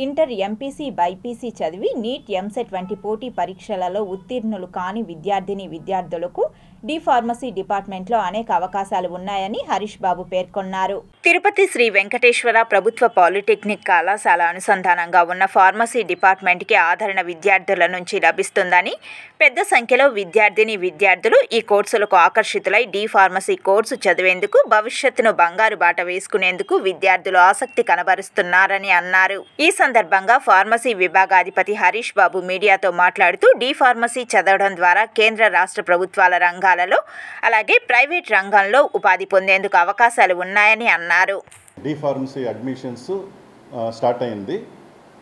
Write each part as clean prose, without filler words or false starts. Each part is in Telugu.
ఇంటర్ ఎంపీసీ బైపీసీ చదివి నీట్ ఎంసెట్ వంటి పోటీ పరీక్షలలో ఉత్తీర్ణులు కాని విద్యార్థులకు డి ఫార్మసీ డిపార్ట్మెంట్లో అనేక అవకాశాలు ఉన్నాయని హరీష్ బాబు పేర్కొన్నారు. తిరుపతి శ్రీ వెంకటేశ్వర ప్రభుత్వ పాలిటెక్నిక్ కళాశాల అనుసంధానంగా ఉన్న ఫార్మసీ డిపార్ట్మెంట్కి ఆదరణ విద్యార్థుల నుంచి లభిస్తుందని, పెద్ద సంఖ్యలో విద్యార్థులు ఈ కోర్సులకు ఆకర్షితులై డి ఫార్మసీ కోర్సు చదివేందుకు, భవిష్యత్తును బంగారు బాట వేసుకునేందుకు విద్యార్థులు ఆసక్తి కనబరుస్తున్నారని అన్నారు. ఈ సందర్భంగా ఫార్మసీ విభాగాధిపతి హరీష్ బాబు మీడియాతో మాట్లాడుతూ, డి ఫార్మసీ చదవడం ద్వారా కేంద్ర రాష్ట్ర ప్రభుత్వాల రంగాలలో అలాగే ప్రైవేట్ రంగంలో ఉపాధి పొందేందుకు అవకాశాలు ఉన్నాయని అన్నారు. డి ఫార్మసీ అడ్మిషన్స్ స్టార్ట్ అయింది.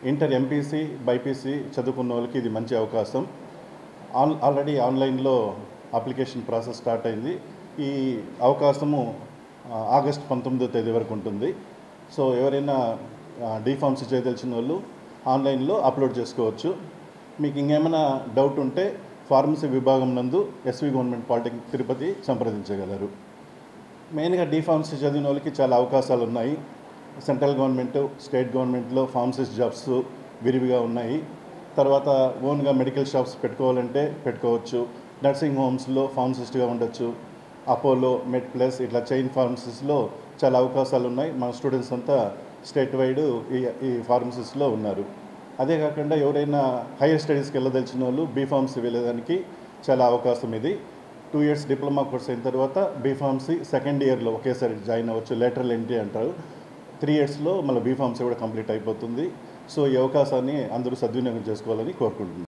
ఇంటర్ ఎంపీసీ బైపీసీ చదువుకున్న వాళ్ళకి ఇది మంచి అవకాశం. ఆల్రెడీ ఆన్లైన్లో అప్లికేషన్ ప్రాసెస్ స్టార్ట్ అయింది. ఈ అవకాశము ఆగస్టు 19వ తేదీ వరకు ఉంటుంది. సో ఎవరైనా డి ఫార్మసీ చేయదలిచిన వాళ్ళు ఆన్లైన్లో అప్లోడ్ చేసుకోవచ్చు. మీకు ఇంకేమైనా డౌట్ ఉంటే ఫార్మసీ విభాగం నందు ఎస్వి గవర్నమెంట్ పాలిటెక్నిక్ తిరుపతి సంప్రదించగలరు. మెయిన్గా డి ఫార్మసీ చదివిన వాళ్ళకి చాలా అవకాశాలు ఉన్నాయి. సెంట్రల్ గవర్నమెంట్, స్టేట్ గవర్నమెంట్లో ఫార్మసిస్ట్ జాబ్స్ విరివిగా ఉన్నాయి. తర్వాత ఓన్గా మెడికల్ షాప్స్ పెట్టుకోవాలంటే పెట్టుకోవచ్చు. నర్సింగ్ హోమ్స్లో ఫార్మసిస్ట్గా ఉండొచ్చు. అపోలో, మెడ్ ప్లస్ ఇట్లా చైన్ ఫార్మసీస్లో చాలా అవకాశాలు ఉన్నాయి. మన స్టూడెంట్స్ అంతా స్టేట్ వైడ్ ఈ ఫార్మసీస్లో ఉన్నారు. అదే కాకుండా ఎవరైనా హైయర్ స్టడీస్కి వెళ్ళదలిచిన వాళ్ళు బీఫార్మసీ వెళ్ళడానికి చాలా అవకాశం ఇది. 2 years డిప్లొమా కోర్స్ అయిన తర్వాత బీఫార్మసీ సెకండ్ ఇయర్లో ఒకేసారి జాయిన్ అవ్వచ్చు. లేటరల్ ఎంట్రీ అంటారు. 3 yearsలో మళ్ళీ బీఫార్మసీ కూడా కంప్లీట్ అయిపోతుంది. సో ఈ అవకాశాన్ని అందరూ సద్వినియోగం చేసుకోవాలని కోరుకుంటున్నాను.